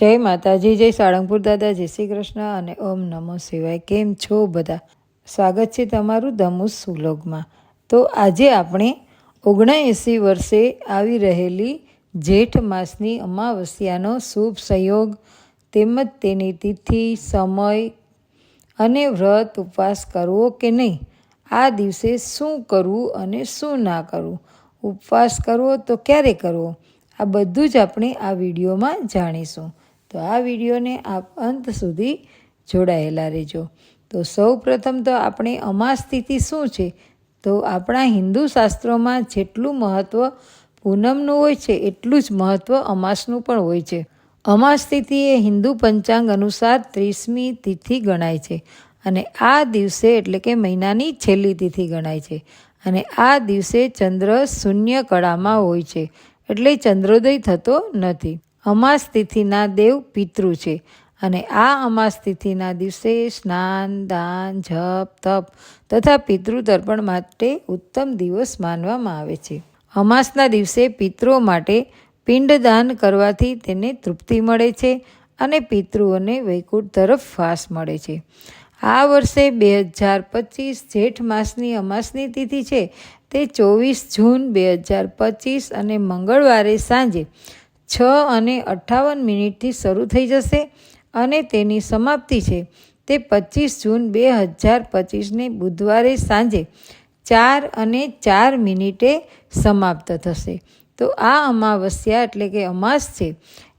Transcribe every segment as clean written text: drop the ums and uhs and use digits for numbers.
જય માતાજી, જય સાળંગપુર દાદા, જય શ્રી કૃષ્ણ અને ઓમ નમો શિવાય। કેમ છો બધા? સ્વાગત છે તમારું ધમુસ સુલોગમાં। તો આજે આપણે 79 વર્ષે આવી રહેલી જેઠ માસની અમાવસ્યાનો શુભ સંયોગ તેમજ તેની તિથિ, સમય અને વ્રત ઉપવાસ કરવો કે નહીં, આ દિવસે શું કરવું અને શું ના કરવું, ઉપવાસ કરવો તો ક્યારે કરવો, આ બધું જ આપણે આ વિડીયોમાં જાણીશું। તો આ વિડીયોને આપ અંત સુધી જોડાયેલા રહેજો। તો સૌ પ્રથમ તો આપણે અમાસ તિથિ શું છે, તો આપણા હિન્દુ શાસ્ત્રોમાં જેટલું મહત્ત્વ પૂનમનું હોય છે એટલું જ મહત્ત્વ અમાસનું પણ હોય છે। અમાસ તિથિ એ હિન્દુ પંચાંગ અનુસાર 30મી તિથિ ગણાય છે અને આ દિવસે એટલે કે મહિનાની છેલ્લી તિથિ ગણાય છે અને આ દિવસે ચંદ્ર શૂન્ય કળામાં હોય છે એટલે ચંદ્રોદય થતો નથી। અમાસ તિથિના દેવ પિતૃ છે અને આ અમાસ તિથિના દિવસે સ્નાન, દાન, જપ, તપ તથા પિતૃ તર્પણ માટે ઉત્તમ દિવસ માનવામાં આવે છે। અમાસના દિવસે પિતૃઓ માટે પિંડદાન કરવાથી તેને તૃપ્તિ મળે છે અને પિતૃઓને વૈકુંઠ તરફ વાસ મળે છે। આ વર્ષે 2025 જેઠ માસની અમાસની તિથિ છે તે 24 જૂન 2025 અને મંગળવારે સાંજે 6:58 શરૂ થઈ જશે અને તેની સમાપ્તિ છે તે 25 જૂન 2025ને બુધવારે સાંજે 4:04 સમાપ્ત થશે। તો આ અમાવસ્યા એટલે કે અમાસ છે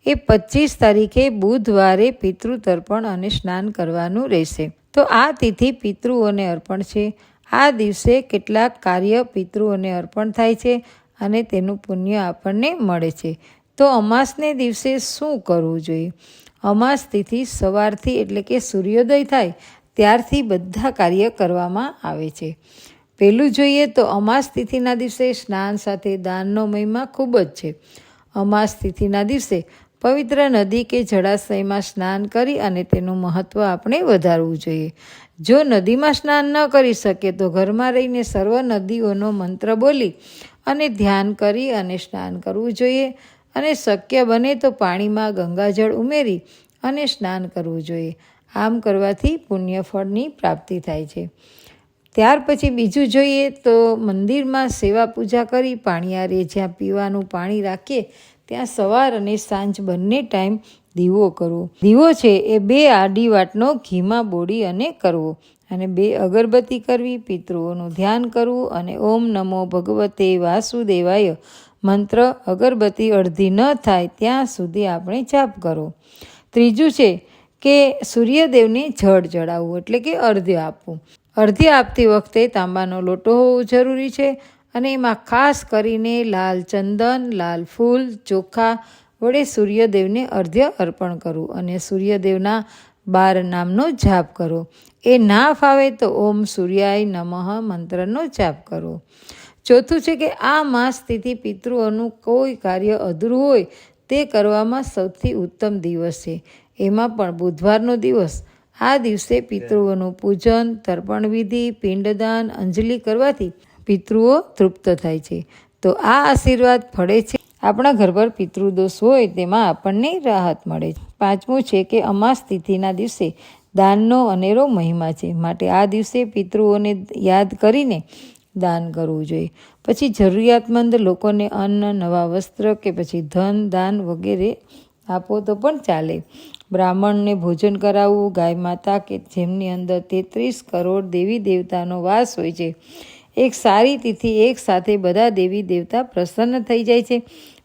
એ 25 તારીખે બુધવારે પિતૃ તર્પણ અને સ્નાન કરવાનું રહેશે। તો આ તિથિ પિતૃઓને અર્પણ છે। આ દિવસે કેટલાક કાર્ય પિતૃઓને અર્પણ થાય છે અને તેનું પુણ્ય આપણને મળે છે। તો અમાસને દિવસે શું કરવું જોઈએ? અમાસ તિથિ સવારથી એટલે કે સૂર્યોદય થાય ત્યારથી બધા કાર્ય કરવામાં આવે છે। પહેલું જોઈએ તો અમાસ તિથિના દિવસે સ્નાન સાથે દાનનો મહિમા ખૂબ જ છે। અમાસ તિથિના દિવસે પવિત્ર નદી કે જળાશયમાં સ્નાન કરી અને તેનું મહત્ત્વ આપણે વધારવું જોઈએ। જો નદીમાં સ્નાન ન કરી શકે તો ઘરમાં રહીને સર્વ નદીઓનો મંત્ર બોલી અને ધ્યાન કરી અને સ્નાન કરવું જોઈએ અને શક્ય બને તો પાણીમાં ગંગાજળ ઉમેરી અને સ્નાન કરવું જોઈએ। આમ કરવાથી પુણ્યફળની પ્રાપ્તિ થાય છે। ત્યાર પછી બીજું જોઈએ તો મંદિરમાં સેવા પૂજા કરી પાણીયારે જ્યાં પીવાનું પાણી રાખીએ ત્યાં સવાર અને સાંજ બંને ટાઈમ દીવો કરવો। દીવો છે એ 2 આડી વાટનો ઘીમાં બોળી અને કરવો અને 2 અગરબત્તી કરવી, પિતૃઓનું ધ્યાન કરવું અને ઓમ નમો ભગવતે વાસુદેવાય મંત્ર અગરબત્તી અડધી ન થાય ત્યાં સુધી આપણે જાપ કરો। ત્રીજું છે કે સૂર્યદેવને જળ ચડાવવું એટલે કે અર્ધ્ય આપવું। અર્ધ્ય આપતી વખતે તાંબાનો લોટો હોવો જરૂરી છે અને એમાં ખાસ કરીને લાલ ચંદન, લાલ ફૂલ, ચોખા વડે સૂર્યદેવને અર્ધ્ય અર્પણ કરવું અને સૂર્યદેવના 12 નામનો જાપ કરો। એ ના ફાવે તો ઓમ સૂર્યાય નમઃ મંત્રનો જાપ કરો। ચોથું છે કે આ માસ તિથિ પિતૃઓનું કોઈ કાર્ય અધૂરું હોય તે કરવામાં સૌથી ઉત્તમ દિવસ છે। એમાં પણ બુધવારનો દિવસ। આ દિવસે પિતૃઓનું પૂજન, તર્પણ વિધિ, પિંડદાન, અંજલિ કરવાથી પિતૃઓ તૃપ્ત થાય છે। તો આ આશીર્વાદ ફળે છે। આપણા ઘર પર પિતૃદોષ હોય તેમાં આપણને રાહત મળે છે। પાંચમું છે કે અમાસ તિથિના દિવસે દાનનો અનેરો મહિમા છે, માટે આ દિવસે પિતૃઓને યાદ કરીને દાન કરવું જોઈએ। પછી જરૂરિયાતમંદ લોકોને અન્ન, નવા વસ્ત્ર કે પછી ધન દાન વગેરે આપો તો પણ ચાલે। બ્રાહ્મણને ભોજન કરાવવું, ગાય માતા કે જેમની અંદર 33 કરોડ દેવી દેવતાનો વાસ હોય છે, એક સારી તિથિ એક સાથે બધા દેવી દેવતા પ્રસન્ન થઈ જાય છે,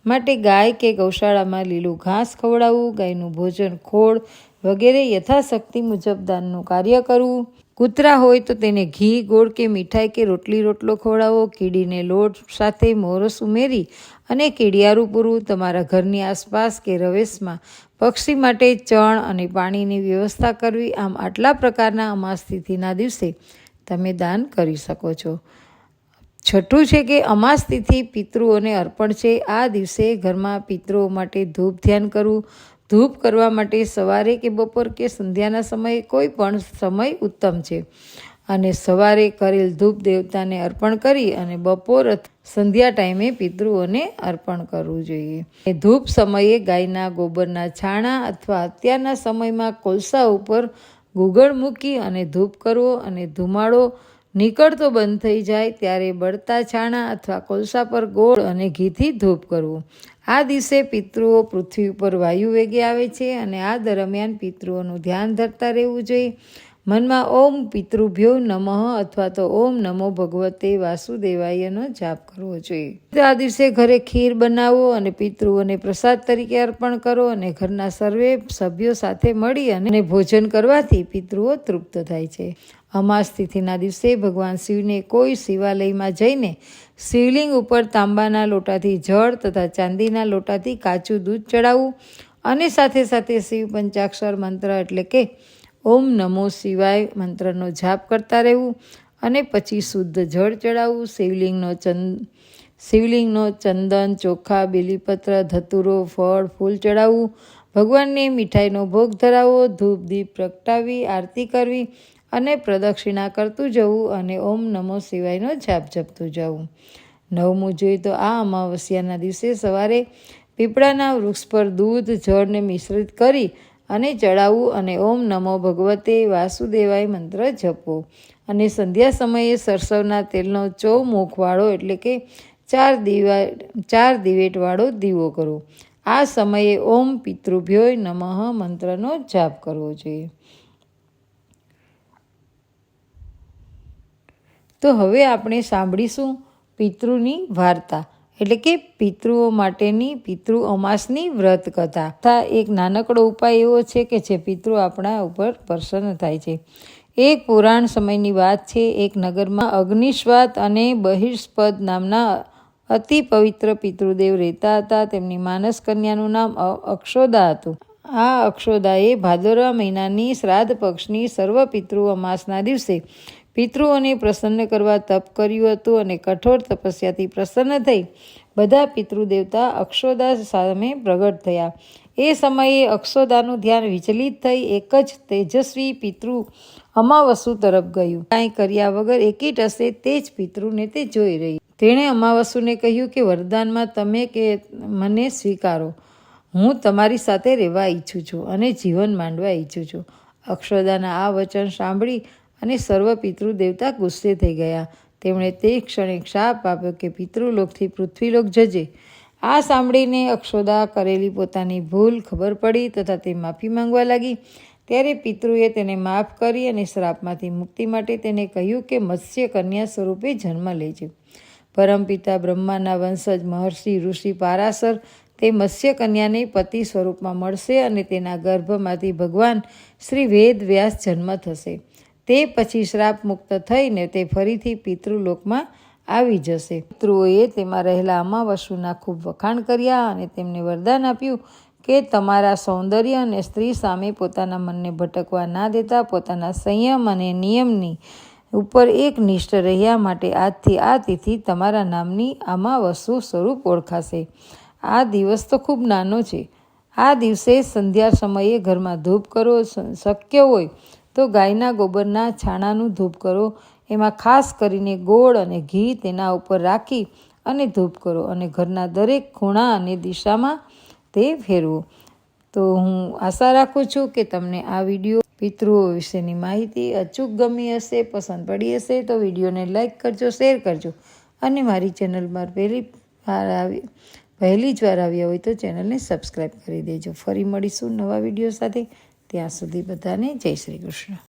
માટે ગાય કે ગૌશાળામાં લીલું ઘાસ ખવડાવવું, ગાયનું ભોજન, ખોળ વગેરે યથાશક્તિ મુજબ દાનનું કાર્ય કરવું। કૂતરા હોય તો તેને ઘી, ગોળ કે મીઠાઈ કે રોટલો ખવડાવો। કીડીને લોટ સાથે મોરસ ઉમેરી અને કીડિયારું પૂરવું। તમારા ઘરની આસપાસ કે રવેશમાં પક્ષી માટે ચણ અને પાણીની વ્યવસ્થા કરવી। આમ આટલા પ્રકારના અમાસ તિથિના દિવસે તમે દાન કરી શકો છો। છઠ્ઠું છે કે અમાસ તિથિ પિતૃઓને અર્પણ છે। આ દિવસે ઘરમાં પિતૃઓ માટે ધૂપ ધ્યાન કરવું। ધૂપ કરવા માટે સવારે કે બપોર કે સંધ્યાના સમયે કોઈ પણ સમય ઉત્તમ છે અને સવારે કરેલ ધૂપ દેવતાને અર્પણ કરી અને બપોર સંધ્યા ટાઈમે પિતૃઓને અર્પણ કરવું જોઈએ. ધૂપ સમયે ગાયના ગોબરના છાણા અથવા અત્યારના સમયમાં કોલસા ઉપર ગુગળ મૂકી અને ધૂપ કરવો અને ધુમાડો નીકળતો બંધ થઈ જાય ત્યારે બળતા છાણા અથવા કોલસા પર ગોળ અને ઘીથી ધૂપ કરવું. આ દિવસે પિતૃઓ પૃથ્વી ઉપર વાયુ વેગે આવે છે અને આ દરમિયાન પિતૃઓનું ધ્યાન ધરતા રહેવું જોઈએ. મનમાં ઓમ પિતૃભ્યો નમઃ અથવા તો ઓમ નમો ભગવતે વાસુદેવાયનો જાપ કરવો જોઈએ. આ દિવસે ઘરે ખીર બનાવો અને પિતૃઓને પ્રસાદ તરીકે અર્પણ કરો અને ઘરના સર્વે સભ્યો સાથે મળી અને ભોજન કરવાથી પિતૃઓ તૃપ્ત થાય છે. અમાસ તિથિના દિવસે ભગવાન શિવને કોઈ શિવાલયમાં જઈને શિવલિંગ ઉપર તાંબાના લોટાથી જળ તથા ચાંદીના લોટાથી કાચું દૂધ ચડાવવું અને સાથે સાથે શિવ પંચાક્ષર મંત્ર એટલે કે ઓમ નમો શિવાય મંત્રનો જાપ કરતા રહેવું અને પછી શુદ્ધ જળ ચડાવવું. શિવલિંગનો ચંદન, ચોખા, બીલીપત્ર, ધતુરો, ફળ, ફૂલ ચડાવવું. ભગવાનને મીઠાઈનો ભોગ ધરાવવો, ધૂપ દીપ પ્રગટાવી આરતી કરવી અને પ્રદક્ષિણા કરતું જવું અને ઓમ નમો શિવાયનો જાપ જપતું જવું. 9મું જોઈએ તો આ અમાવસ્યાના દિવસે સવારે પીપળાના વૃક્ષ પર દૂધ જળને મિશ્રિત કરી અને ચડાવવું અને ઓમ નમો ભગવતે વાસુદેવાય મંત્ર જપવો અને સંધ્યા સમયે સરસવના તેલનો ચોમુખવાળો એટલે કે 4 દિવેટવાળો દીવો કરવો. આ સમયે ઓમ પિતૃભ્યો નમઃ મંત્રનો જાપ કરવો જોઈએ. તો હવે આપણે સાંભળીશું પિતૃની વાર્તા એટલે કે પિતૃઓ માટેની પિતૃ અમાસની વ્રત કથા. એક નાનકડો ઉપાય એવો છે કે જે પિતૃ આપણા ઉપર પ્રસન્ન થાય છે. એક પુરાણ સમયની વાત છે. એક નગરમાં અગ્નિશ્વાત અને બહિષ્પદ નામના અતિ પવિત્ર પિતૃદેવ રહેતા હતા. તેમની માનસ કન્યાનું નામ અક્ષોદા હતું. આ અક્ષોદાએ ભાદરવા મહિનાની શ્રાદ્ધ પક્ષની સર્વ પિતૃ અમાસના દિવસે પિતૃઓને પ્રસન્ન કરવા તપ કર્યું હતું અને કઠોર તપસ્યાથી પ્રસન્ન થઈ બધા પિતૃદેવતા અક્ષોદા સામે પ્રગટ થયા. એ સમયે અક્ષોદાનું ધ્યાન વિચલિત થઈ એક જ તેજસ્વી પિતૃ અમાવસુ તરફ ગયું. કાંઈ કર્યા વગર એકી ટસે તે જ પિતૃને તે જોઈ રહી. તેણે અમાવસુને કહ્યું કે વરદાનમાં તમે કે મને સ્વીકારો. હું તમારી સાથે રહેવા ઈચ્છું છું અને જીવન માંડવા ઈચ્છું છું. અક્ષોદાના આ વચન સાંભળી અને સર્વ પિતૃદેવતા ગુસ્સે થઈ ગયા. તેમણે તે ક્ષણે શાપ આપ્યો કે પિતૃલોકથી પૃથ્વીલોક જજે. આ સાંભળીને અક્ષોદા કરેલી પોતાની ભૂલ ખબર પડી તથા તે માફી માંગવા લાગી. ત્યારે પિતૃએ તેને માફ કરી અને શ્રાપમાંથી મુક્તિ માટે તેને કહ્યું કે મત્સ્ય કન્યા સ્વરૂપે જન્મ લેજે. પરમપિતા બ્રહ્માના વંશજ મહર્ષિ ઋષિ પારાશર તે મત્સ્ય કન્યાને પતિ સ્વરૂપમાં મળશે અને તેના ગર્ભમાંથી ભગવાન શ્રી વેદ વ્યાસ જન્મ થશે. તે પછી શ્રાપ મુક્ત થઈને તે ફરીથી પિતૃલોકમાં આવી જશે. પિતૃઓએ તેમાં રહેલા અમાવસ્યુના ખૂબ વખાણ કર્યા અને તેમને વરદાન આપ્યું કે તમારા સૌંદર્ય અને સ્ત્રી સામે પોતાના મનને ભટકવા ના દેતા પોતાના સંયમ અને નિયમની ઉપર એકનિષ્ઠ રહ્યા માટે આજથી આ તિથિ તમારા નામની અમાવસ્યુ સ્વરૂપ ઓળખાશે. આ દિવસ તો ખૂબ નાનો છે. આ દિવસે સંધ્યા સમયે ઘરમાં ધૂપ કરો. શક્ય હોય તો ગાયના ગોબરના છાણાનું ધૂપ કરો. એમાં ખાસ કરીને ગોળ અને ઘી તેના ઉપર રાખી અને ધૂપ કરો અને ઘરના દરેક ખૂણા અને દિશામાં તે ફેરવો. તો હું આશા રાખું છું કે તમને આ વિડીયો પિતૃઓ વિશેની માહિતી અચૂક ગમી હશે, પસંદ પડી હશે તો વિડીયોને લાઈક કરજો, શેર કરજો અને મારી ચેનલમાં પહેલી જ વાર આવ્યા હોય તો ચેનલને સબસ્ક્રાઈબ કરી દેજો. ફરી મળીશું નવા વિડીયો સાથે. ત્યાં સુધી બધાને જય શ્રી કૃષ્ણ.